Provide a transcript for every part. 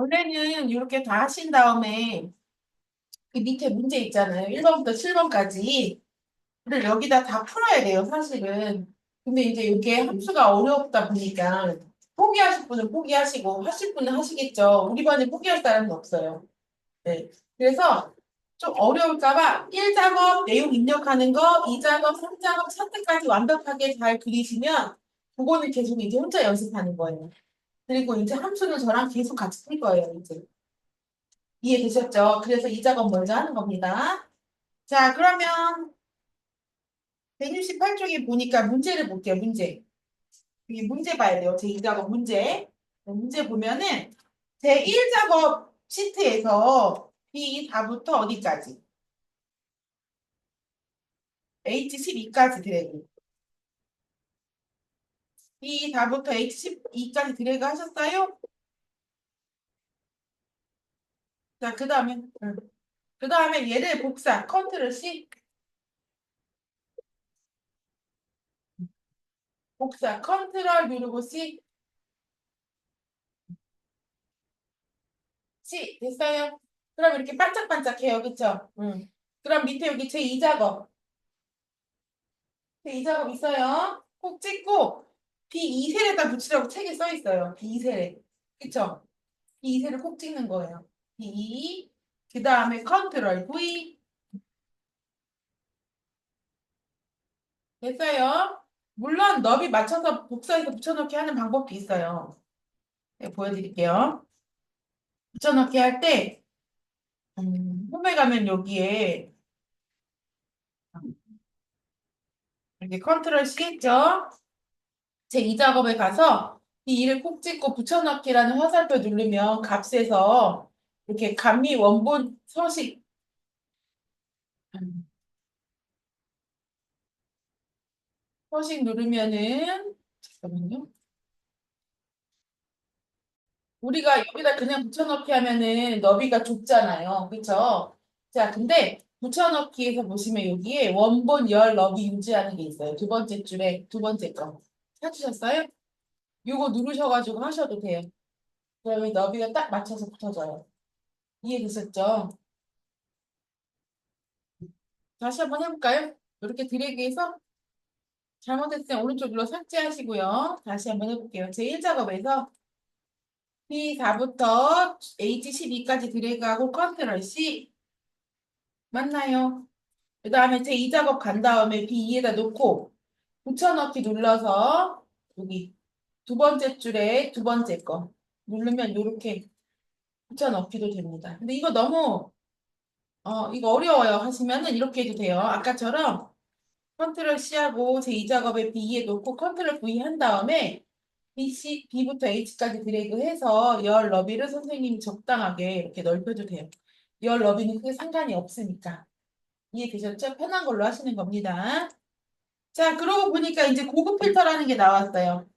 원래는 이렇게 다 하신 다음에 그 밑에 문제 있잖아요. 1번부터 7번까지. 를 여기다 다 풀어야 돼요, 사실은. 근데 이제 이게 함수가 어렵다 보니까 포기하실 분은 포기하시고 하실 분은 하시겠죠. 우리 반에 포기할 사람은 없어요. 네. 그래서 좀 어려울까 봐 1작업 내용 입력하는 거, 2작업, 3작업 차트까지 완벽하게 잘 그리시면 그거는 계속 이제 혼자 연습하는 거예요. 그리고 이제 함수는 저랑 계속 같이 풀 거예요, 이제. 이해되셨죠? 그래서 이 작업 먼저 하는 겁니다. 자, 그러면 168쪽에 보니까 문제를 볼게요, 문제. 이게 문제 봐야 돼요. 제2작업 문제. 문제 보면은 제1작업 시트에서 B4부터 어디까지? H12까지 드래그. B4부터 H12까지 드래그 하셨어요? 자, 그 다음에 얘를 복사, 컨트롤 C, 복사, 컨트롤 누르고 C, 됐어요? 그럼 이렇게 반짝반짝해요, 그쵸? 그럼 밑에 여기 제2작업. 제2작업 있어요? 꼭 찍고, B2셀에다 붙이라고 책에 써 있어요. B2셀에. 그쵸? B2셀을 꼭 찍는 거예요. B2, 그 다음에 컨트롤 V, 됐어요? 물론 너비 맞춰서 복사해서 붙여넣기 하는 방법도 있어요. 네, 보여드릴게요. 붙여넣기 할 때, 홈에 가면 여기에 이렇게 컨트롤 C 죠? 제2작업에 가서 이 일을 꼭 찍고 붙여넣기라는 화살표 누르면 값에서 이렇게 감미 원본 서식 음, 서식 누르면은 잠깐만요. 우리가 여기다 그냥 붙여넣기 하면은 너비가 좁잖아요. 그쵸? 자, 근데 붙여넣기에서 보시면 여기에 원본 열 너비 유지하는 게 있어요. 두 번째 줄에 두 번째 거. 찾으셨어요? 요거 누르셔가지고 하셔도 돼요. 그러면 너비가 딱 맞춰서 붙어져요. 이해되셨죠? 다시 한번 해볼까요? 이렇게 드래그해서 잘못했으면 오른쪽 눌러 삭제하시고요. 다시 한번 해볼게요. 제1작업에서 B4부터 H12까지 드래그하고 컨트롤 C 맞나요? 그 다음에 제2작업 간 다음에 B2에다 놓고 붙여넣기 눌러서 여기 두 번째 줄에 두 번째 거 누르면 이렇게 붙여넣기도 됩니다. 근데 이거 너무 이거 어려워요 하시면은 이렇게 해도 돼요. 아까처럼 컨트롤 C하고 제2작업에 B에 놓고 컨트롤 V 한 다음에 B부터 H까지 드래그해서 열 너비를 선생님이 적당하게 이렇게 넓혀도 돼요. 열 너비는 크게 상관이 없으니까. 이해되셨죠? 편한 걸로 하시는 겁니다. 자, 그러고 보니까 이제 고급 필터라는 게 나왔어요.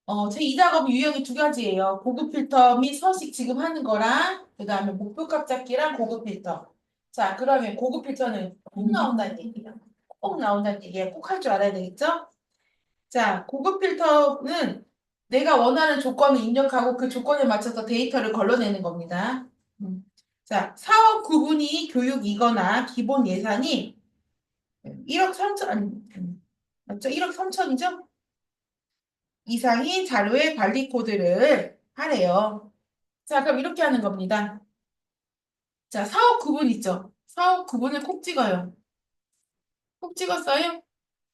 제2작업 유형이 두 가지예요. 고급 필터 및 서식 지금 하는 거랑 그다음에 목표값 잡기랑 고급 필터. 자, 그러면 고급 필터는 꼭 나온다는 얘기예요. 꼭 나온다는 얘기예요. 꼭 할 줄 알아야 되겠죠? 자, 고급 필터는 내가 원하는 조건을 입력하고 그 조건에 맞춰서 데이터를 걸러내는 겁니다. 자, 사업 구분이 교육이거나 기본 예산이 1억 3천, 아니, 맞죠? 1억 3천이죠? 이상의 자료의 관리 코드를 하래요. 자, 그럼 이렇게 하는 겁니다. 자, 사업 구분 있죠? 사업 구분을 콕 찍어요. 콕 찍었어요?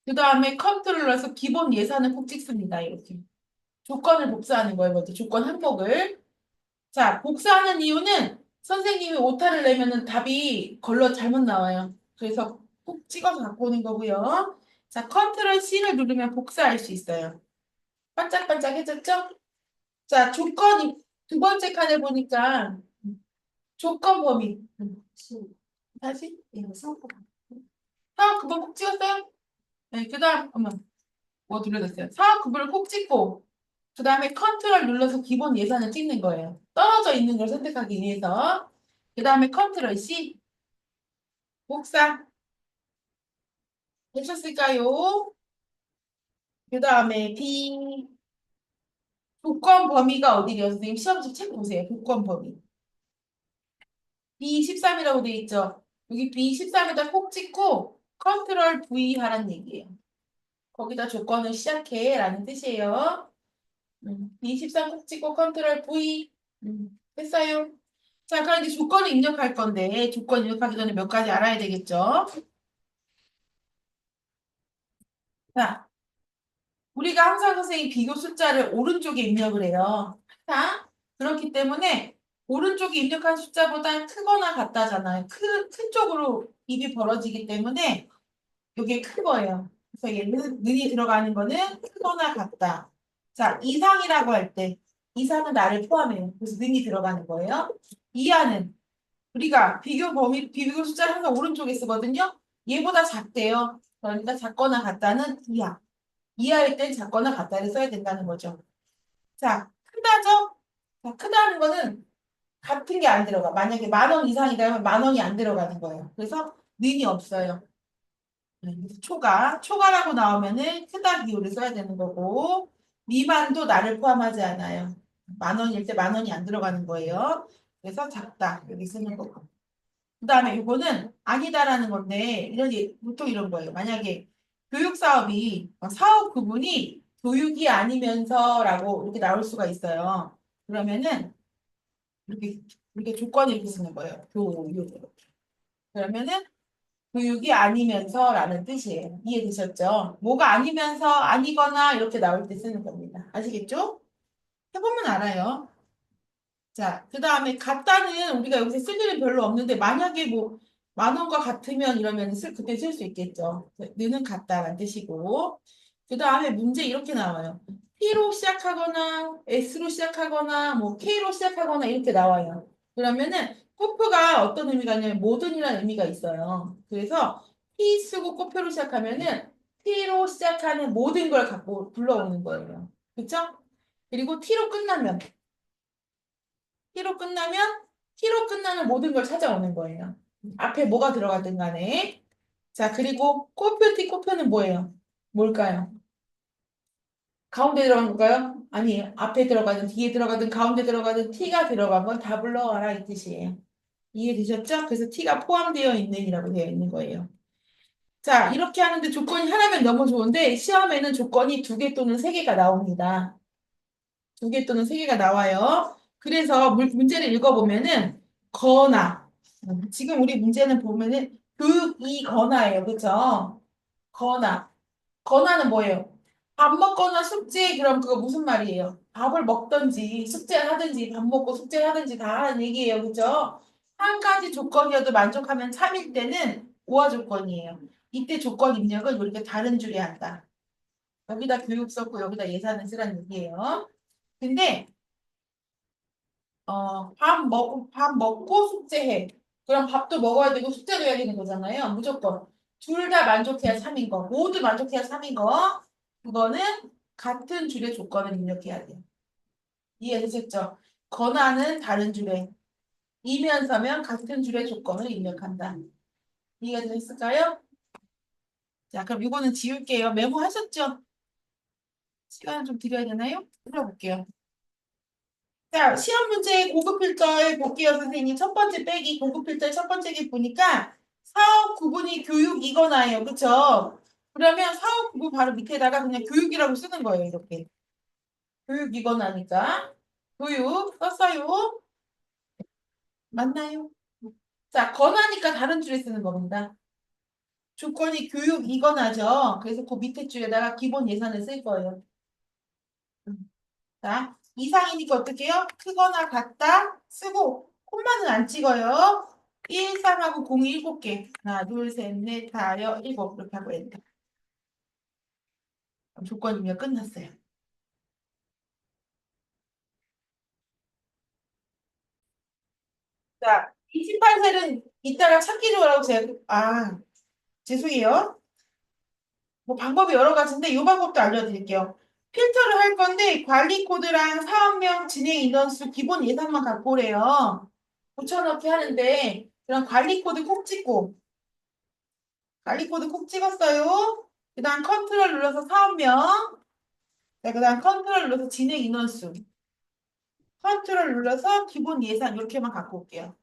그 다음에 컨트롤 눌러서 기본 예산을 콕 찍습니다. 이렇게. 조건을 복사하는 거예요. 먼저 조건 항목을. 자, 복사하는 이유는 선생님이 오타를 내면은 답이 걸러 잘못 나와요. 그래서 꼭 찍어서 갖고 오는 거고요. 자, 컨트롤 C를 누르면 복사할 수 있어요. 반짝반짝해졌죠? 자, 조건이 두 번째 칸에 보니까 조건 범위. 다시? 사업 구분 꼭 찍었어요? 네, 그 다음, 어머, 뭐 눌러졌어요? 사업 구분을 꼭 찍고, 그 다음에 컨트롤 눌러서 기본 예산을 찍는 거예요. 떨어져 있는 걸 선택하기 위해서. 그 다음에 컨트롤 C, 복사. 되셨을까요? 그 다음에 B, 조건 범위가 어디래요? 선생님 시험지 책 보세요. 조건 범위. B13이라고 돼 있죠? 여기 B13에다 콕 찍고 컨트롤 V 하라는 얘기예요. 거기다 조건을 시작해 라는 뜻이에요. B13 콕 찍고 컨트롤 V. 됐어요. 자, 그럼 이제 조건을 입력할 건데 조건 입력하기 전에 몇 가지 알아야 되겠죠? 자, 우리가 항상 선생님 비교 숫자를 오른쪽에 입력을 해요. 자, 그렇기 때문에 오른쪽에 입력한 숫자보다 크거나 같다잖아요. 큰 쪽으로 입이 벌어지기 때문에 이게 큰 거예요. 그래서 얘는 는이 들어가는 거는 크거나 같다. 자, 이상이라고 할 때 이상은 나를 포함해요. 그래서 는이 들어가는 거예요. 이하는 우리가 비교 숫자를 항상 오른쪽에 쓰거든요. 얘보다 작대요. 그러니까 작거나 같다는 이하. 이하일 땐 작거나 같다를 써야 된다는 거죠. 자, 크다죠? 자, 크다는 거는 같은 게 안 들어가. 만약에 10,000원 이상이라면 10,000원이 안 들어가는 거예요. 그래서 는이 없어요. 그래서 초과라고 나오면은 크다 기호를 써야 되는 거고, 미만도 나를 포함하지 않아요. 10,000원일 때 10,000원이 안 들어가는 거예요. 그래서 작다. 여기 쓰는 거고. 그 다음에 이거는 아니다라는 건데, 보통 이런 거예요. 만약에 교육 사업이, 사업 구분이 교육이 아니면서라고 이렇게 나올 수가 있어요. 그러면은, 이렇게, 이렇게 조건을 이렇게 쓰는 거예요. 교육. 그러면은, 교육이 아니면서라는 뜻이에요. 이해되셨죠? 뭐가 아니면서, 아니거나 이렇게 나올 때 쓰는 겁니다. 아시겠죠? 해보면 알아요. 자, 그 다음에 같다는 우리가 여기서 쓸 일은 별로 없는데 만약에 뭐 10,000원과 같으면 이러면 그때 쓸 수 있겠죠. 느는 같다라는 뜻이고. 그 다음에 문제 이렇게 나와요. T로 시작하거나 S로 시작하거나 뭐 K로 시작하거나 이렇게 나와요. 그러면은 코프가 어떤 의미가 있냐면 모든이라는 의미가 있어요. 그래서 T 쓰고 코표로 시작하면은 T로 시작하는 모든 걸 갖고 불러오는 거예요. 그쵸? 그리고 T로 끝나는 모든 걸 찾아오는 거예요. 앞에 뭐가 들어가든 간에. 자, 그리고 꼬표는 뭐예요? 뭘까요? 가운데 들어간 건가요? 아니에요. 앞에 들어가든 뒤에 들어가든 가운데 들어가든 T가 들어간 건 다 불러와라 이 뜻이에요. 이해되셨죠? 그래서 T가 포함되어 있는이라고 되어 있는 거예요. 자, 이렇게 하는데 조건이 하나면 너무 좋은데 시험에는 조건이 2개 또는 3개가 나옵니다. 2개 또는 3개가 나와요. 그래서 문제를 읽어보면은 거나 지금 우리 문제는 보면은 교육이 거나예요. 그쵸? 거나 거나는 뭐예요? 밥 먹거나 숙제 그럼 그거 무슨 말이에요? 밥을 먹든지 숙제를 하든지 밥 먹고 숙제를 하든지 다 하는 얘기예요. 그죠? 한 가지 조건이어도 만족하면 참일 때는 우화 조건이에요. 이때 조건 입력을 우리가 다른 줄에 한다. 여기다 교육 썼고 여기다 예산을 쓰라는 얘기예요. 근데 밥 먹고 숙제해. 그럼 밥도 먹어야 되고 숙제도 해야 되는 거잖아요. 무조건. 둘 다 만족해야 3인 거. 모두 만족해야 3인 거. 그거는 같은 줄의 조건을 입력해야 돼요. 이해되셨죠? 권한은 다른 줄에, 이면서면 같은 줄의 조건을 입력한다. 이해가 되셨을까요? 자, 그럼 이거는 지울게요. 메모하셨죠? 시간 좀 드려야 되나요? 풀어볼게요. 자, 시험 문제 고급 필터에 볼게요, 선생님. 첫 번째 빼기 고급 필터의 첫 번째 게 보니까 사업 구분이 교육이거나예요. 그쵸? 그러면 사업 구분 바로 밑에다가 그냥 교육이라고 쓰는 거예요, 이렇게. 교육이거나니까. 교육 썼어요. 맞나요? 자, 권하니까 다른 줄에 쓰는 겁니다. 조건이 교육이거나죠. 그래서 그 밑에 줄에다가 기본 예산을 쓸 거예요. 자, 이상이니까 어떻게 해요? 크거나 같다 쓰고 콤마는 안 찍어요. 1, 3하고 0이 7개. 하나, 둘, 셋, 넷, 다, 여, 일곱. 이렇게 하고 엔터. 그럼 조건 입력 끝났어요. 자, 28셀은 이따가 찾기 좋으라고 죄송해요. 뭐 방법이 여러 가지인데 이 방법도 알려드릴게요. 필터를 할 건데 관리 코드랑 사업명, 진행 인원수, 기본 예산만 갖고 오래요. 붙여넣기 하는데 그럼 관리 코드 콕 찍었어요. 그 다음 컨트롤 눌러서 사업명, 자, 그 다음 컨트롤 눌러서 진행 인원수. 컨트롤 눌러서 기본 예산 이렇게만 갖고 올게요.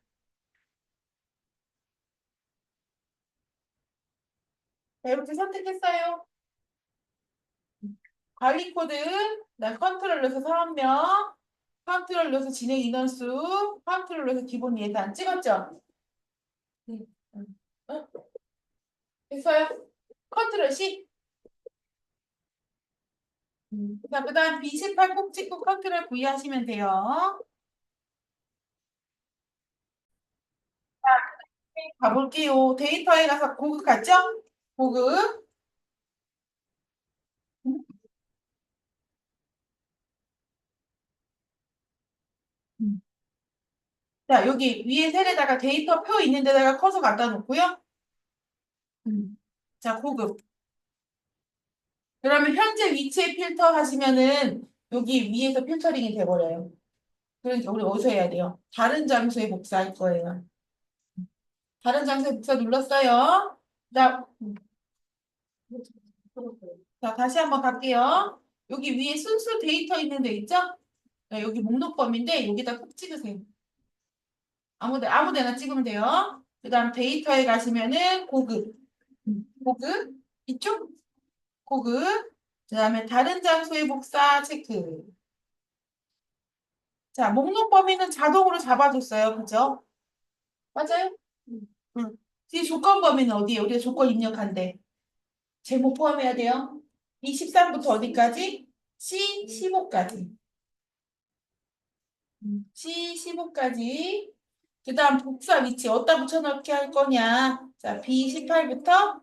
자, 이렇게 선택했어요. 관리 코드, 그다음 컨트롤 눌러서 사업명, 컨트롤 눌러서 진행 인원수, 컨트롤 눌러서 기본 예산 찍었죠? 네. 어? 됐어요? 컨트롤 C. 자, 그다음 B18 꼭 찍고 컨트롤 V 하시면 돼요. 가볼게요. 데이터에 가서 고급 갔죠? 고급. 음. 자, 여기 위에 셀에다가 데이터 표 있는 데다가 커서 갖다 놓고요. 자, 고급. 그러면 현재 위치에 필터 하시면은 여기 위에서 필터링이 돼버려요. 그러니까 우리 어디서 해야 돼요? 다른 장소에 복사할 거예요. 다른 장소에 복사 눌렀어요. 자, 자, 다시 한번 갈게요. 여기 위에 순수 데이터 있는 데 있죠? 네, 여기 목록범인데 여기다 콕 찍으세요. 아무 데나 찍으면 돼요. 그 다음 데이터에 가시면은 고급. 고급. 이쪽? 고급. 그 다음에 다른 장소의 복사 체크. 자, 목록 범위는 자동으로 잡아줬어요. 그죠? 맞아요? 응. 뒤 조건 범위는 어디에? 우리가 조건 입력한대. 제목 포함해야 돼요. 이 13부터 어디까지? C 15까지. C 15까지. 그 다음 복사 위치 어디다 붙여넣기 할 거냐? 자, B 18부터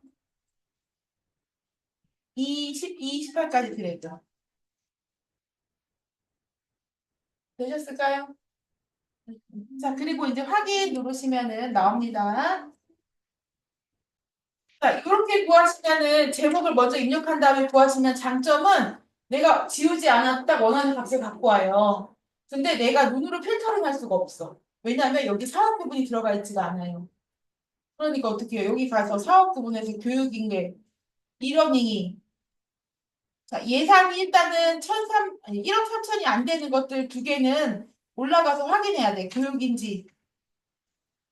E 28까지 드래그. 되셨을까요? 자, 그리고 이제 확인 누르시면은 나옵니다. 자, 이렇게 구하시면은 제목을 먼저 입력한 다음에 구하시면 장점은 내가 지우지 않아도 딱 원하는 값을 갖고 와요. 근데 내가 눈으로 필터링 할 수가 없어. 왜냐하면 여기 사업 부분이 들어가 있지가 않아요. 그러니까 어떻게 해요? 여기 가서 사업 부분에서 교육인계, 이러닝이. 자, 예산이 일단은 1억 3천이 안 되는 것들 두 개는 올라가서 확인해야 돼. 교육인지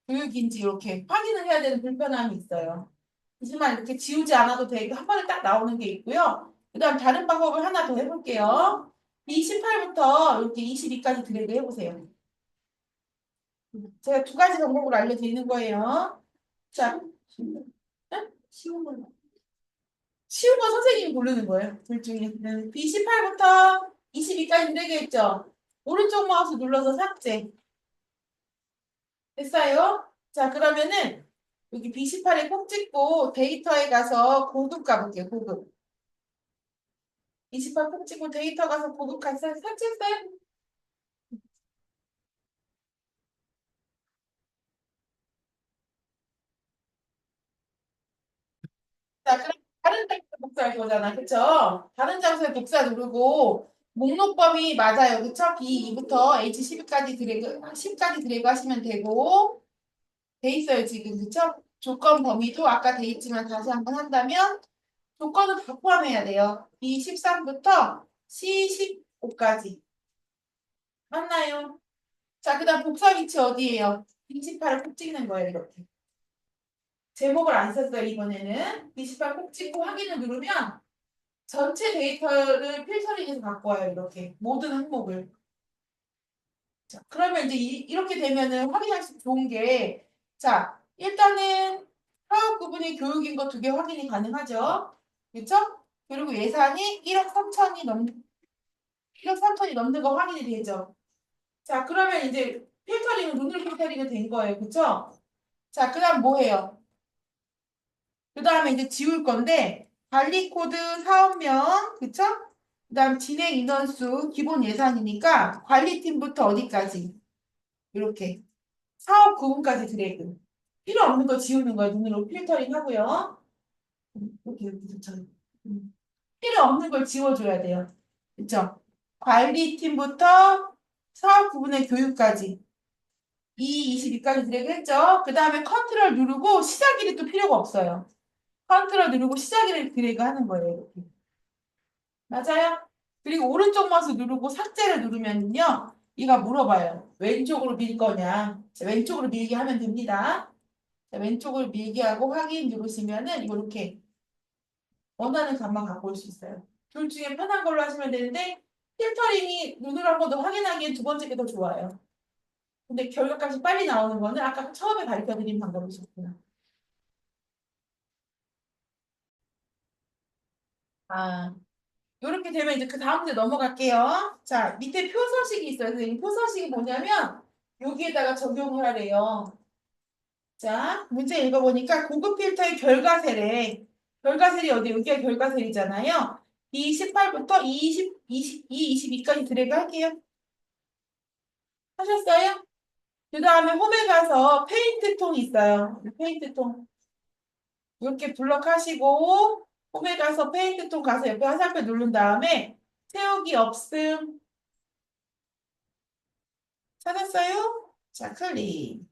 이렇게 확인을 해야 되는 불편함이 있어요. 하지만 이렇게 지우지 않아도 되고 한 번에 딱 나오는 게 있고요. 그다음 다른 방법을 하나 더 해볼게요. 이 18부터 이렇게 22까지 드래그 해보세요. 제가 두 가지 방법을 알려드리는 거예요. 자, 응? 쉬운 거 선생님이 고르는 거예요. 둘 중에. B18부터 22까지 드래그 했죠? 오른쪽 마우스 눌러서 삭제. 됐어요? 자, 그러면은 여기 B18에 꼭 찍고 데이터에 가서 고급 가볼게요. 고급. 28콕 찍고 데이터 가서 고급 같이 삭제했어요? 자, 그럼 다른 장소에 복사할 거잖아. 그쵸? 다른 장소에 복사 누르고 목록 범위 맞아요. 그쵸? B2부터 H12까지 드래그, 10까지 드래그 하시면 되고 돼 있어요. 지금. 그쵸? 조건 범위도 아까 돼 있지만 다시 한번 한다면 조건은 다 포함해야 돼요. B13부터 C15까지. 맞나요? 자, 그 다음 복사 위치 어디예요? B18을 콕 찍는 거예요. 이렇게. 제목을 안 썼어요, 이번에는. 28 꼭 찍고 확인을 누르면 전체 데이터를 필터링해서 갖고 와요, 이렇게. 모든 항목을. 자, 그러면 이제 이렇게 되면은 확인할 수 좋은 게, 자, 일단은 사업 구분이 교육인 거 두 개 확인이 가능하죠. 그렇죠? 그리고 예산이 1억 3천이 1억 3천이 넘는 거 확인이 되죠. 자, 그러면 이제 필터링은 눈으로 필터링이 된 거예요. 그렇죠? 자, 그다음 뭐 해요? 그 다음에 이제 지울 건데 관리 코드 사업명 그쵸? 그 다음 진행 인원수 기본 예산이니까 관리팀부터 어디까지 이렇게 사업 구분까지 드래그 필요 없는 거 지우는 거예요. 눈으로 필터링 하고요. 이렇게 좋죠. 필요 없는 걸 지워줘야 돼요. 그쵸? 관리팀부터 사업 구분의 교육까지 이 22까지 드래그 했죠? 그 다음에 컨트롤 누르고 시작일이 또 필요가 없어요. 컨트롤 누르고 시작일을 드래그 하는 거예요. 이렇게. 맞아요? 그리고 오른쪽 마우스 누르고 삭제를 누르면요. 얘가 물어봐요. 왼쪽으로 밀 거냐. 자, 왼쪽으로 밀게 하면 됩니다. 자, 왼쪽으로 밀게 하고 확인 누르시면은 이렇게 원하는 값만 갖고 올 수 있어요. 둘 중에 편한 걸로 하시면 되는데 필터링이 눈으로 한 번 더 확인하기엔 두 번째 게 더 좋아요. 근데 결과값이 빨리 나오는 거는 아까 처음에 가르쳐드린 방법이셨구나. 아, 이렇게 되면 이제 그 다음 문제 넘어갈게요. 자, 밑에 표서식이 있어요. 선생님, 표서식이 뭐냐면 여기에다가 적용을 하래요. 자, 문제 읽어보니까 고급 필터의 결과세래. 결과셀이 어디? 여기가 결과셀이잖아요. 이 18부터 22까지 드래그 할게요. 하셨어요? 그 다음에 홈에 가서 페인트 통이 있어요. 페인트 통. 이렇게 블럭하시고 홈에 가서 페인트 통 가서 옆에 화살표 누른 다음에 채우기 없음 찾았어요? 자, 클릭.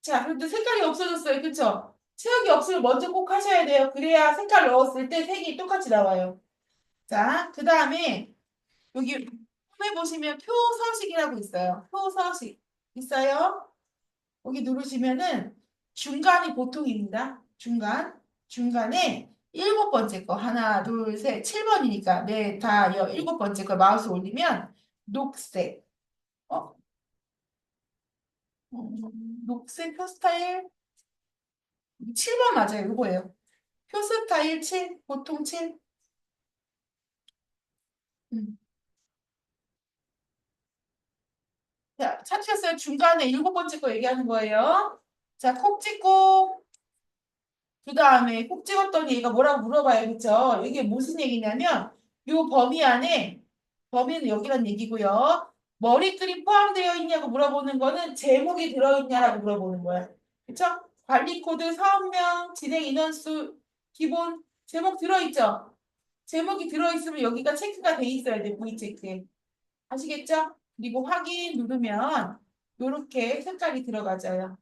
자, 그런데 색깔이 없어졌어요. 그쵸? 채우기 없음을 먼저 꼭 하셔야 돼요. 그래야 색깔 넣었을 때 색이 똑같이 나와요. 자, 그 다음에 여기 홈에 보시면 표서식이라고 있어요. 표서식 있어요? 여기 누르시면은 중간이 보통입니다. 중간. 중간에 일곱 번째 거 하나, 둘, 셋, 7번이니까 네, 다 일곱 번째 거 마우스 올리면 녹색. 어, 녹색 표 스타일 7번 맞아요. 이거예요. 표 스타일 7, 보통 7. 음. 자, 찾으셨어요? 중간에 일곱 번째 거 얘기하는 거예요. 자, 콕 찍고 그 다음에 콕 찍었더니 얘가 뭐라고 물어봐요. 그쵸? 이게 무슨 얘기냐면 요 범위 안에 범위는 여기란 얘기고요. 머리글이 포함되어 있냐고 물어보는 거는 제목이 들어있냐라고 물어보는 거야. 그쵸? 관리 코드, 사업명, 진행 인원수, 기본 제목 들어있죠? 제목이 들어있으면 여기가 체크가 돼 있어야 돼. V 체크. 아시겠죠? 그리고 확인 누르면 이렇게 색깔이 들어가져요.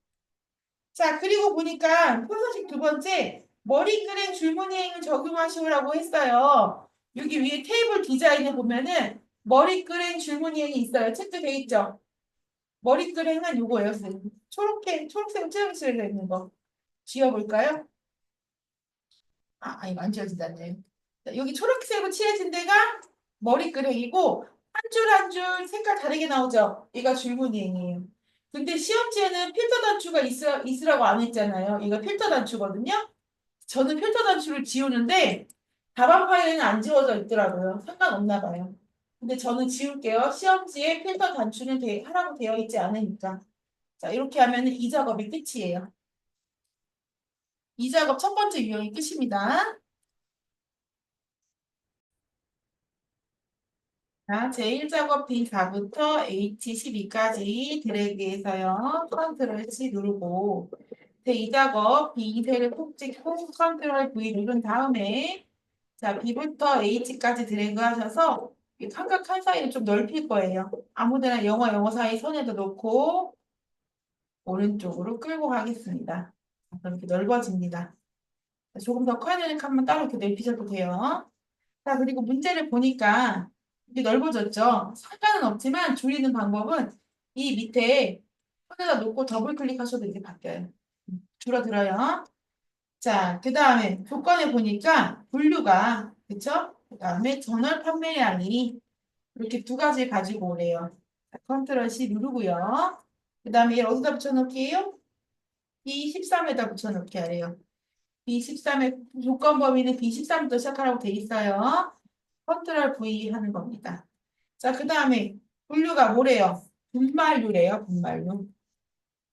자, 그리고 보니까 표서식 두 번째, 머리글엔 줄무늬행을 적용하시오라고 했어요. 여기 위에 테이블 디자인에 보면은 머리글엔 줄무늬행이 있어요. 체크돼 있죠? 머리글행은 요거예요, 선생님. 초록색 칠흑실에 있는 거. 지워볼까요? 아, 아니, 안 지워진다네. 자, 여기 초록색으로 칠해진 데가 머리글행이고, 한 줄 한 줄 색깔 다르게 나오죠? 얘가 줄무늬행이에요. 근데 시험지에는 필터 단추가 있으라고 안 했잖아요. 얘가 필터 단추거든요. 저는 필터 단추를 지우는데 답안 파일에는 안 지워져 있더라고요. 상관없나 봐요. 근데 저는 지울게요. 시험지에 필터 단추는 하라고 되어 있지 않으니까. 자, 이렇게 하면 이 작업이 끝이에요. 이 작업 첫 번째 유형이 끝입니다. 자, 제1작업 B4부터 H12까지 드래그해서요. 컨트롤 C 누르고 제2작업 B2를 콕 찍고 컨트롤 V 누른 다음에 자, B부터 H까지 드래그 하셔서 이 삼각 칸 사이를 좀 넓힐 거예요. 아무데나 영어 사이 선에도 놓고 오른쪽으로 끌고 가겠습니다. 그럼 이렇게 넓어집니다. 조금 더 커야 되는 칸만 따로 이렇게 넓히셔도 돼요. 자, 그리고 문제를 보니까 이게 넓어졌죠? 상관은 없지만 줄이는 방법은 이 밑에 손에다 놓고 더블 클릭하셔도 이렇게 바뀌어요. 줄어들어요. 자, 그 다음에 조건에 보니까 분류가, 그쵸? 그 다음에 전월 판매량이 이렇게 두 가지 가지고 오래요. 자, 컨트롤 C 누르고요. 그 다음에 얘를 어디다 붙여놓을게요? B13에다 붙여놓게 하래요. B13의 조건 범위는 B13부터 시작하라고 돼 있어요. 컨트롤 V 하는 겁니다. 자, 그 다음에 분류가 뭐래요? 분말류래요, 분말류.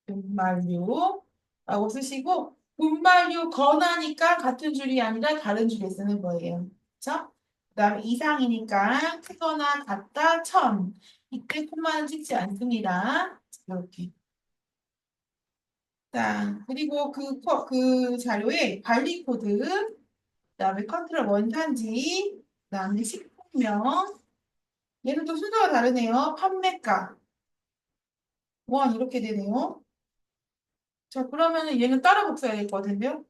분말류라고 쓰시고 분말류 건하니까 같은 줄이 아니라 다른 줄에 쓰는 거예요. 그렇죠? 그다음에 이상이니까 크거나 같다 1000. 이때 콤마는 찍지 않습니다. 이렇게. 자, 그리고 그 자료에 관리 코드, 그다음에 컨트롤 원산지, 그다음에 식품명, 얘는 또 순서가 다르네요. 판매가. 와, 이렇게 되네요. 자, 그러면은 얘는 따로 복사해야 될 것 같은데요?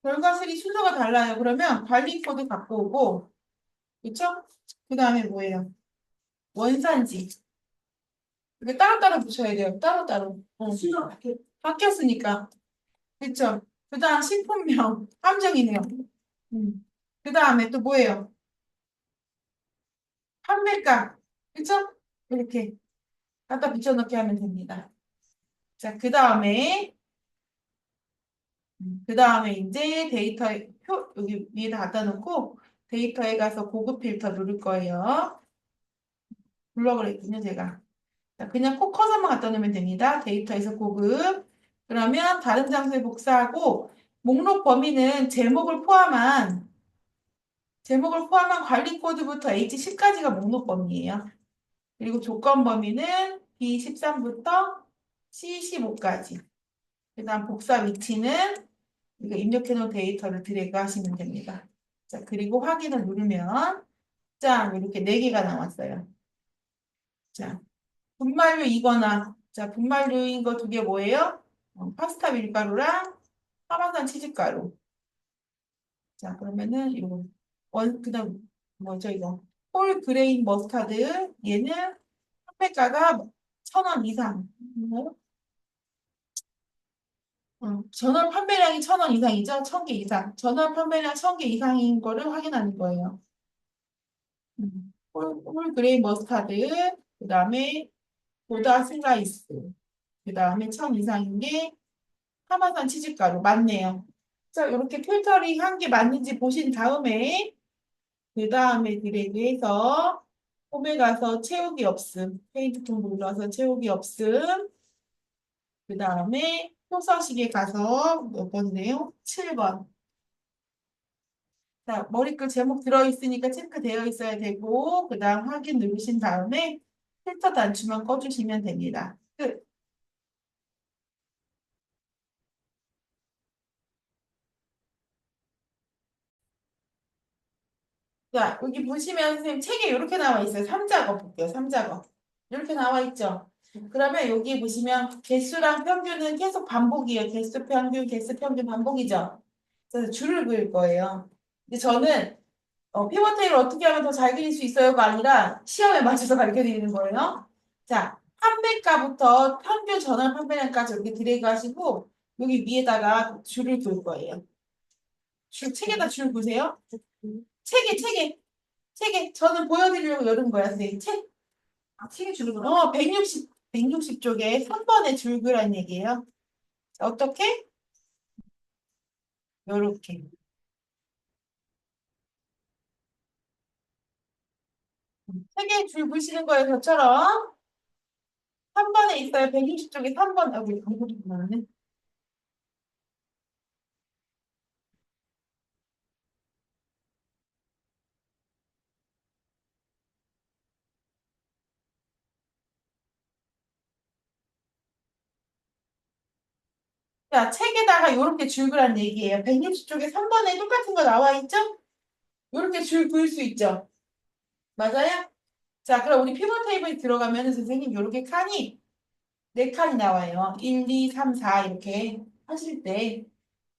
결과슬이 순서가 달라요. 그러면 관리 코드 갖고 오고, 그쵸? 그 다음에 뭐예요? 원산지. 이렇게 따로따로 붙여야 돼요. 따로따로. 순서 바뀌었으니까. 그쵸? 그 다음 식품명. 함정이네요. 그 다음에 또 뭐예요? 판매가. 그쵸? 이렇게 갖다 붙여넣기 하면 됩니다. 자, 그 다음에 이제 데이터에 표, 여기 위에다 갖다 놓고 데이터에 가서 고급 필터 누를 거예요. 불러그랬군요, 제가. 자, 그냥 콕 커서만 갖다 놓으면 됩니다. 데이터에서 고급. 그러면 다른 장소에 복사하고 목록 범위는 제목을 포함한 관리 코드부터 H10까지가 목록 범위예요. 그리고 조건 범위는 B13부터 C15까지. 그다음 복사 위치는 이거 입력해 놓은 데이터를 드래그 하시면 됩니다. 자, 그리고 확인을 누르면 짠 이렇게 4개가 나왔어요. 자, 분말류이거나 자, 분말류인 거 2개 뭐예요? 파스타 밀가루랑 파마산 치즈가루. 자, 그러면은 이거 그다음 뭐죠 이거? 홀 그레인 머스타드 얘는 판매가가 1,000원 이상. 전월 판매량이 1,000원 이상이죠? 1,000개 이상. 전월 판매량 1,000개 이상인 거를 확인하는 거예요. 홀 그레인 머스타드, 그 다음에 보다 슬라이스, 그 다음에 1,000 이상인 게 파마산 치즈가루. 맞네요. 자, 이렇게 필터링 한 게 맞는지 보신 다음에 그 다음에 드래그해서 홈에 가서 채우기 없음. 페인트통 눌러서 채우기 없음. 그 다음에 효서식에 가서 몇 번이네요? 7번. 자, 머리글 제목 들어있으니까 체크되어 있어야 되고, 그 다음 확인 누르신 다음에 필터 단추만 꺼주시면 됩니다. 끝. 자, 여기 보시면 선생님 책에 이렇게 나와 있어요. 3작업 볼게요. 3작업. 이렇게 나와 있죠. 그러면 여기 보시면 개수랑 평균은 계속 반복이에요. 개수 평균, 개수 평균 반복이죠. 그래서 줄을 그을 거예요. 근데 저는 피벗 테이블 어떻게 하면 더 잘 그릴 수 있어요가 아니라 시험에 맞춰서 가르쳐 드리는 거예요. 자, 판매가부터 평균 전월 판매량까지 이렇게 드래그 하시고 여기 위에다가 줄을 그을 거예요. 책에다 줄 그으세요. 책에 저는 보여드리려고 열은 거야, 선생님. 책에 줄을 그어. 160쪽에 3번에 줄 그으란 얘기예요. 자, 어떻게? 요렇게. 책에 줄 그으시는 거예요, 저처럼. 3번에 있어요. 160쪽에 3번. 아, 우리 광고도 나왔네. 자, 책에다가 이렇게 줄 그란 얘기예요. 160쪽에 3번에 똑같은 거 나와 있죠? 이렇게 줄 그을 수 있죠? 맞아요? 자, 그럼 우리 피벗 테이블에 들어가면 선생님 이렇게 칸이 4칸이 나와요. 1, 2, 3, 4 이렇게 하실 때.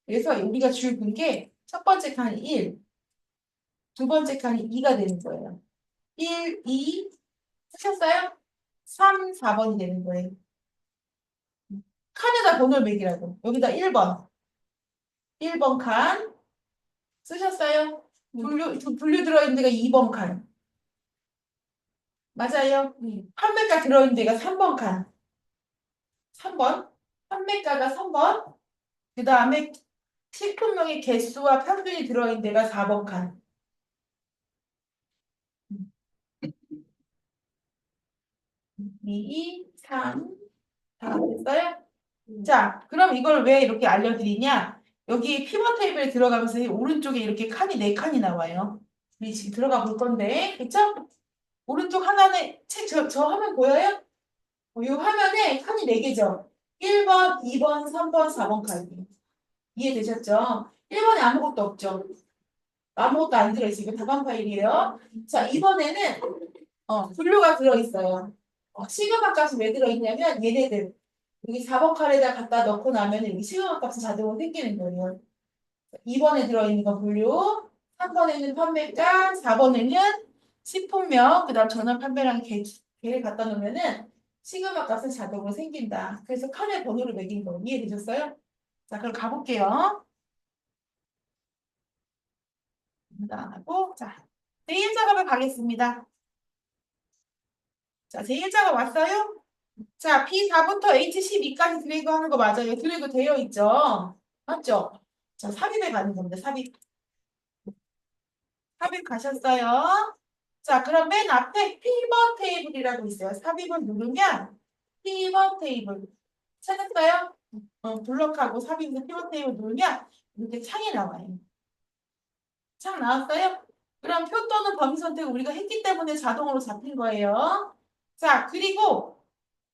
그래서 우리가 줄 긋은 게 첫 번째 칸이 1, 두 번째 칸이 2가 되는 거예요. 1, 2, 쓰셨어요? 3, 4번이 되는 거예요. 칸에다 번호를 매기라고. 여기다 1번 칸 쓰셨어요? 분류 들어있는 데가 2번 칸. 맞아요. 판매가 들어있는 데가 3번 칸. 3번. 판매가가 3번. 그 다음에 식품명의 개수와 평균이 들어있는 데가 4번 칸. 2, 3, 4 됐어요? 자, 그럼 이걸 왜 이렇게 알려드리냐? 여기 피벗 테이블에 들어가면서 오른쪽에 이렇게 칸이 4칸이 나와요. 우리 지금 들어가 볼 건데, 그쵸? 오른쪽 하나는 저 화면 보여요? 이 화면에 칸이 4개죠? 1번, 2번, 3번, 4번 칸이. 이해되셨죠? 1번에 아무것도 없죠? 아무것도 안 들어있어요. 이거 다방 파일이에요. 자, 이번에는 분류가 들어있어요. 시그마 값이 왜 들어있냐면 얘네들 여기 4번 칸에다 갖다 넣고 나면 여기 시그마 값이 자동으로 생기는 거예요. 2번에 들어있는 거 분류, 3번에는 판매가, 4번에는 식품명, 그 다음 전원 판매량 개를 갖다 놓으면은 시그마 값은 자동으로 생긴다. 그래서 칸의 번호를 매긴 거 이해되셨어요? 자, 그럼 가볼게요. 하고, 자, 제1작업을 가겠습니다. 자, 제1작업 왔어요? 자, B4부터 H12까지 드래그 하는 거 맞아요. 드래그 되어 있죠? 맞죠? 자, 삽입에 가는 겁니다. 삽입. 삽입 가셨어요? 자, 그럼 맨 앞에 피벗 테이블이라고 있어요. 삽입을 누르면 피벗 테이블. 찾았어요? 블럭하고 삽입에서 피벗 테이블 누르면 이렇게 창이 나와요. 창 나왔어요? 그럼 표 또는 범위 선택을 우리가 했기 때문에 자동으로 잡힌 거예요. 자, 그리고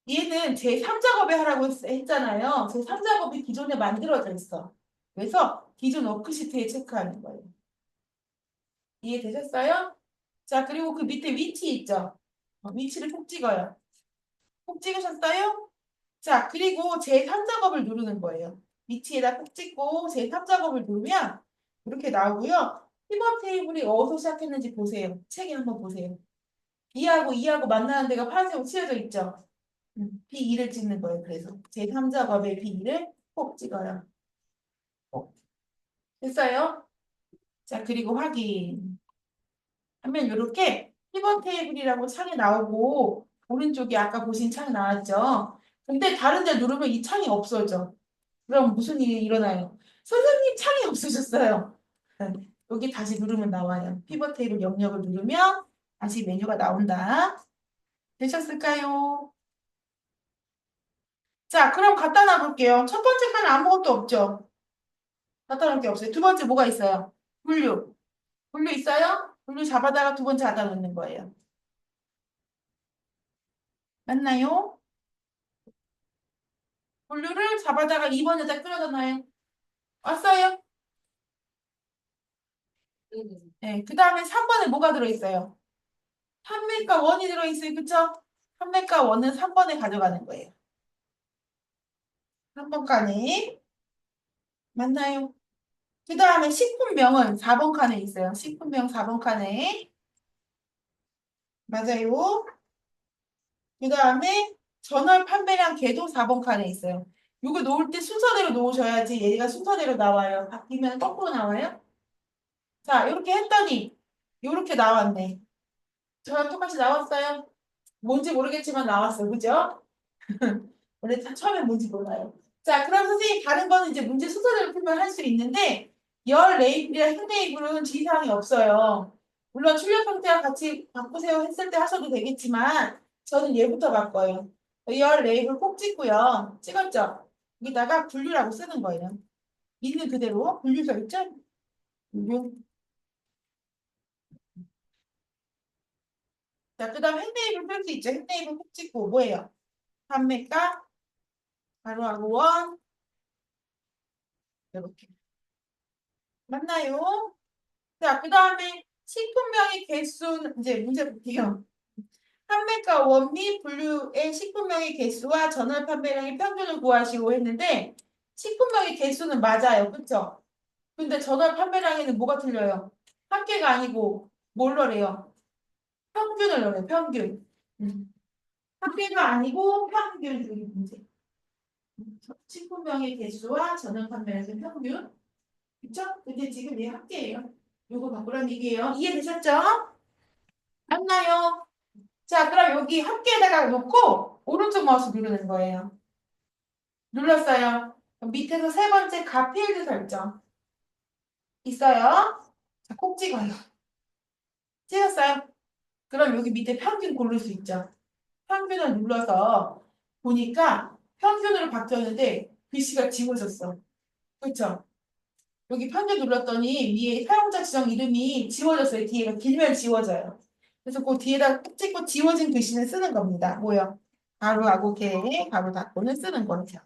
얘는 제3작업에 하라고 했잖아요. 제3작업이 기존에 만들어져 있어. 그래서 기존 워크시트에 체크하는 거예요. 이해되셨어요? 자, 그리고 그 밑에 위치 있죠? 위치를 꼭 찍어요. 꼭 찍으셨어요? 자, 그리고 제3작업을 누르는 거예요. 위치에다 꼭 찍고 제3작업을 누르면 이렇게 나오고요. 피벗 테이블이 어디서 시작했는지 보세요. 책에 한번 보세요. B하고 E하고 만나는 데가 파란색으로 칠해져 있죠? B2를 찍는 거예요. 그래서 제3작업의 B2를 꼭 찍어요. 꼭. 됐어요? 자, 그리고 확인. 하면 이렇게 피벗 테이블이라고 창이 나오고 오른쪽에 아까 보신 창 나왔죠? 근데 다른 데 누르면 이 창이 없어져. 그럼 무슨 일이 일어나요? 선생님 창이 없어졌어요. 네, 여기 다시 누르면 나와요. 피벗 테이블 영역을 누르면 다시 메뉴가 나온다. 되셨을까요? 자, 그럼 갖다 놔볼게요. 첫 번째 칸에 아무것도 없죠? 갖다 놓을 게 없어요. 두 번째 뭐가 있어요? 분류. 분류 있어요? 분류 잡아다가 두 번째 갖다 놓는 거예요. 맞나요? 분류를 잡아다가 2번에다 끌어다 놔요. 왔어요? 네. 그 다음에 3번에 뭐가 들어있어요? 판매가 원이 들어있어요. 그쵸? 판매가 원은 3번에 가져가는 거예요. 3번 칸에. 맞나요? 그 다음에 식품명은 4번 칸에 있어요. 식품명 4번 칸에. 맞아요. 그 다음에 전월 판매량 걔도 4번 칸에 있어요. 이거 놓을 때 순서대로 놓으셔야지 얘가 순서대로 나와요. 바뀌면 거꾸로 나와요. 자, 이렇게 했더니 이렇게 나왔네. 저랑 똑같이 나왔어요. 뭔지 모르겠지만 나왔어요. 그죠? 원래 처음에 뭔지 몰라요. 자, 그럼 선생님 다른 거는 이제 문제 순서대로 풀면 할 수 있는데 열 레이블이랑 행 레이블은 지시사항이 없어요. 물론 출력 형태와 같이 바꾸세요 했을 때 하셔도 되겠지만 저는 얘부터 바꿔요. 열 레이블 꼭 찍고요. 찍었죠? 여기다가 분류라고 쓰는 거예요. 있는 그대로 분류서 있죠? 분류. 자, 그 다음 행 레이블 쓸 수 있죠? 행 레이블 꼭 찍고 뭐예요? 판매가 가로하고 원 이렇게. 맞나요? 자, 그 다음에 식품명의 개수는 이제 문제 볼게요. 판매가 원미 분류의 식품명의 개수와 전월 판매량의 평균을 구하시고 했는데 식품명의 개수는 맞아요. 그쵸? 근데 전월 판매량에는 뭐가 틀려요? 합계가 아니고 뭘 넣으래요? 평균을 넣으래요. 평균. 합계가 아니고 평균. 여기 문제. 식품명의 개수와 전월 판매량의 평균. 그쵸? 근데 지금 얘 합계예요. 요거 바꾸란 얘기예요. 이해되셨죠? 맞나요? 자, 그럼 여기 합계에다가 놓고 오른쪽 마우스 누르는 거예요. 눌렀어요. 그럼 밑에서 세 번째 가필드 설정 있어요. 자, 콕 찍어요. 찍었어요. 그럼 여기 밑에 평균 고를 수 있죠. 평균을 눌러서 보니까 평균으로 바뀌었는데 글씨가 지워졌어. 그렇죠? 여기 평균 눌렀더니 위에 사용자 지정 이름이 지워졌어요. 뒤에가 길면 지워져요. 그래서 그 뒤에다 콕 찍고 지워진 글씨는 쓰는 겁니다. 뭐요? 가로하고 개, 가로 닫고는 쓰는 거죠.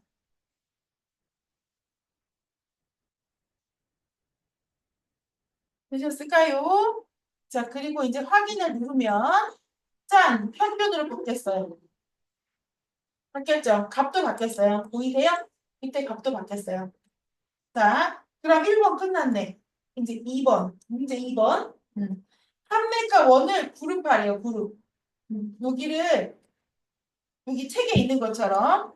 되셨을까요? 자, 그리고 이제 확인을 누르면 짠! 평균으로 바뀌었어요. 바뀌었죠? 값도 바뀌었어요. 보이세요? 밑에 값도 바뀌었어요. 자, 그럼 1번 끝났네. 이제 2번. 문제 2번. 판매가 원을 그룹하래요, 그룹. 여기를, 여기 책에 있는 것처럼.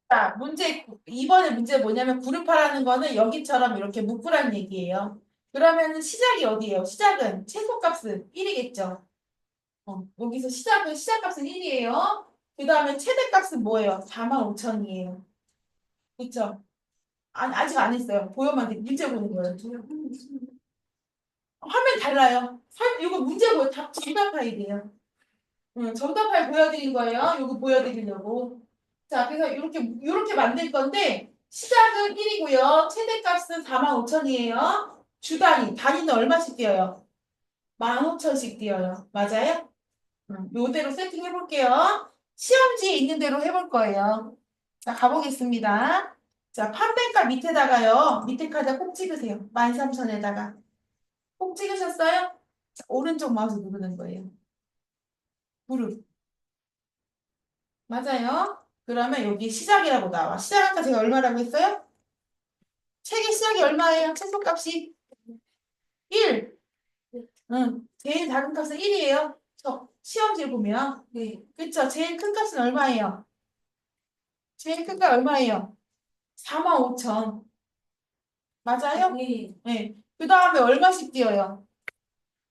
자, 문제, 이번에 문제 뭐냐면 그룹하라는 거는 여기처럼 이렇게 묶으라는 얘기예요. 그러면 시작이 어디예요? 시작은 최소값은 1이겠죠. 여기서 시작값은 1이에요. 그 다음에 최대값은 뭐예요? 45,000이에요. 그쵸? 아니, 아직 안 했어요. 보여만 돼. 문제 보는 거예요. 화면 달라요. 이거 문제 보여. 정답 파일이에요. 정답 파일 보여드린 거예요. 이거 보여드리려고. 자, 그래서 이렇게 만들 건데, 시작은 1이고요. 최대값은 45,000이에요. 단위는 얼마씩 띄어요? 15,000씩 띄어요. 맞아요? 요대로 세팅해 볼게요. 시험지에 있는 대로 해볼 거예요. 자, 가보겠습니다. 자, 판매가 밑에다가요. 밑에 카드 꼭 찍으세요. 13,000에다가. 꼭 찍으셨어요? 자, 오른쪽 마우스 누르는 거예요. 무릎. 맞아요. 그러면 여기 시작이라고 나와. 시작 아까 제가 얼마라고 했어요? 책의 시작이 얼마예요? 최소값이 1. 응. 제일 작은 값은 1이에요. 저 시험지를 보면. 네. 그쵸? 제일 큰 값은 얼마예요? 제일 큰 값 얼마예요? 45,000. 맞아요? 네. 네. 그 다음에 얼마씩 띄어요?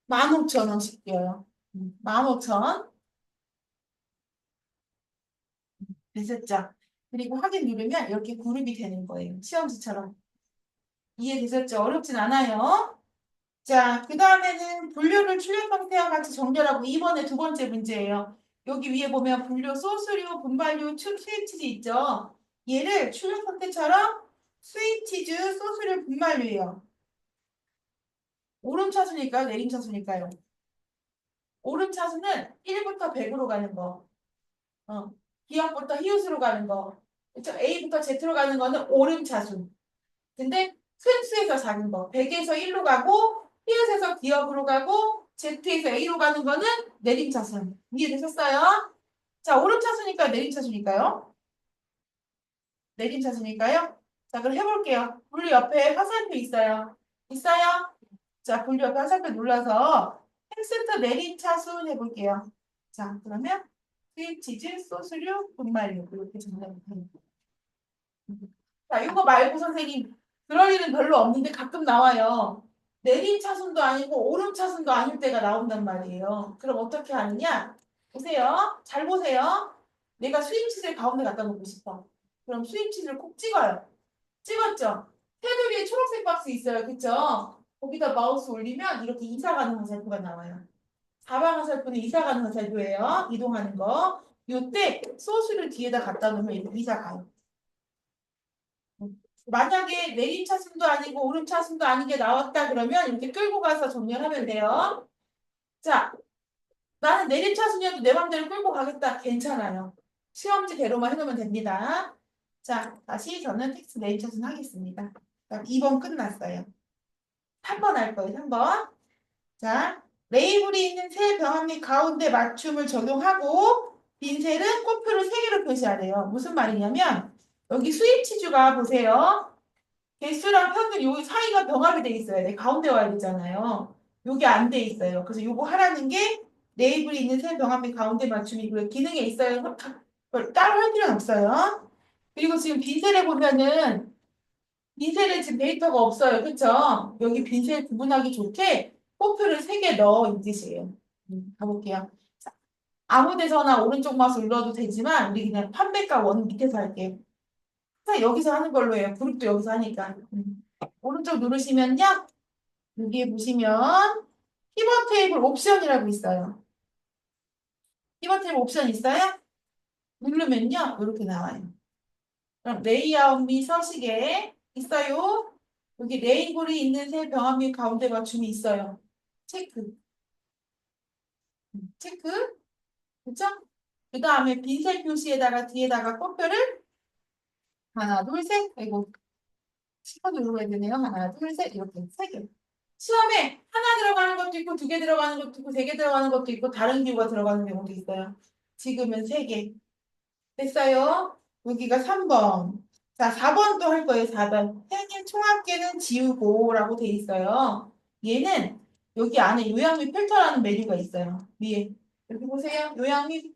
15,000원씩 띄어요. 15,000. 되셨죠? 그리고 확인 누르면 이렇게 그룹이 되는 거예요. 시험지처럼. 이해되셨죠? 어렵진 않아요. 자, 그 다음에는 분류를 출력 형태와 같이 정렬하고 2번의 두 번째 문제예요. 여기 위에 보면 분류, 소수류, 분발류, 스위치즈 있죠? 얘를 출력 형태처럼 스위치즈, 소수류, 분발류예요. 오름 차수니까요? 내림 차수니까요? 오름 차수는 1부터 100으로 가는 거. 기역부터 히읗으로 가는 거. 그쵸? A부터 Z로 가는 거는 오름 차수. 근데 큰 수에서 작은 거. 100에서 1로 가고 히읗에서 기역으로 가고 Z에서 A로 가는 거는 내림차순. 이해되셨어요? 자, 오름차순일까요? 내림차순일까요? 내림차순일까요? 자, 그럼 해볼게요. 분류 옆에 화살표 있어요. 있어요? 자, 분류 옆에 화살표 눌러서 햄스터 내림차순 해볼게요. 자, 그러면 스위치즈, 소스류, 분말류 이렇게 정리하면 됩니다. 자, 이거 말고 선생님, 그럴 일은 별로 없는데 가끔 나와요. 내림 차순도 아니고 오름 차순도 아닐 때가 나온단 말이에요. 그럼 어떻게 하느냐? 보세요. 잘 보세요. 내가 스위치를 가운데 갖다 놓고 싶어. 그럼 스위치를 꼭 찍어요. 찍었죠? 테두리에 초록색 박스 있어요. 그쵸? 거기다 마우스 올리면 이렇게 이사 가는 화살표가 나와요. 사방 화살표는 이사 가는 화살표예요. 이동하는 거. 요때 소스를 뒤에다 갖다 놓으면 이렇게 이사 가요. 만약에 내림차순도 아니고 오름차순도 아닌 게 나왔다 그러면 이렇게 끌고 가서 정렬하면 돼요. 자, 나는 내림차순이어도 내 맘대로 끌고 가겠다. 괜찮아요. 시험지대로만 해놓으면 됩니다. 자, 다시 저는 텍스트 내림차순 하겠습니다. 그럼 2번 끝났어요. 3번 할 거예요. 3번. 자, 레이블이 있는 세 병합 및 가운데 맞춤을 적용하고 빈셀은 꽃표를 3개로 표시하래요. 무슨 말이냐면 여기 스위치주가 보세요. 개수랑 평균 요 사이가 병합이 돼 있어야 돼. 가운데 와야 되잖아요. 요게 안 돼 있어요. 그래서 요거 하라는 게 레이블이 있는 세 병합이 가운데 맞춤이고요. 기능에 있어요. 따로 할 필요는 없어요. 그리고 지금 빈셀에 보면은 빈셀에 지금 데이터가 없어요. 그쵸? 여기 빈셀 구분하기 좋게 꽃표를 3개 넣어 이 뜻이에요. 가볼게요. 자, 아무 데서나 오른쪽 마우스 눌러도 되지만 우리 그냥 판매가 원 밑에서 할게요. 항상 여기서 하는 걸로 해요. 그룹도 여기서 하니까. 오른쪽 누르시면요. 여기에 보시면 피벗 테이블 옵션이라고 있어요. 피벗 테이블 옵션 있어요? 누르면요. 이렇게 나와요. 그럼 레이아웃 및 서식에 있어요. 여기 레이블이 있는 세 병합 및 가운데 맞춤이 있어요. 체크. 체크. 그쵸? 그 다음에 빈셀 표시에다가 뒤에다가 꽃표를 하나, 둘, 셋. 아이고, 시퍼 누르고 해야 되네요. 하나, 둘, 셋. 이렇게 세 개. 시험에 하나 들어가는 것도 있고, 2개 들어가는 것도 있고, 3개 들어가는 것도 있고, 다른 기호가 들어가는 경우도 있어요. 지금은 3개. 됐어요? 여기가 3번. 자, 4번도 할 거예요, 4번. 생일 총합계는 지우고라고 돼 있어요. 얘는 여기 안에 요약 및 필터라는 메뉴가 있어요. 위에. 여기 보세요. 요약 및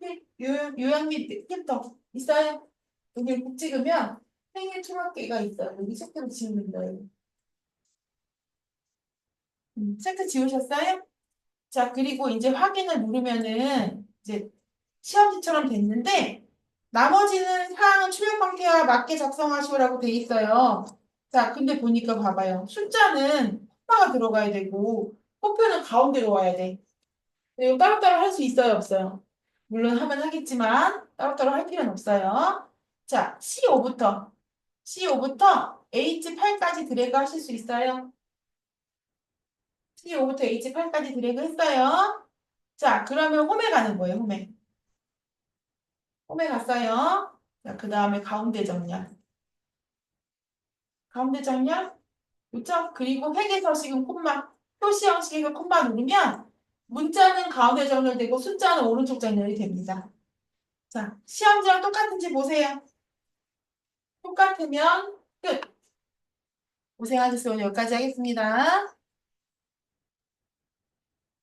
필터. 있어요? 여기 꼭 찍으면 생일 총합계가 있어요. 여기 체크를 지우는 거예요. 체크 지우셨어요? 자, 그리고 이제 확인을 누르면은 이제 시험지처럼 됐는데 나머지는 사항은 출력 방식와 맞게 작성하시오라고 돼 있어요. 자, 근데 보니까 봐봐요. 숫자는 콤마가 들어가야 되고 코표는 가운데로 와야 돼. 이거 따로따로 할 수 있어요, 없어요? 물론 하면 하겠지만 따로따로 할 필요는 없어요. 자, C5부터 H8까지 드래그 하실 수 있어요? C5부터 H8까지 드래그 했어요. 자, 그러면 홈에 가는 거예요, 홈에. 홈에 갔어요. 자, 그 다음에 가운데 정렬. 가운데 정렬? 그죠? 그리고 획에서 지금 콤마, 표시 형식에서 콤마 누르면 문자는 가운데 정렬되고 숫자는 오른쪽 정렬이 됩니다. 자, 시험지랑 똑같은지 보세요. 똑같으면 끝. 고생하셨어요. 오늘 여기까지 하겠습니다.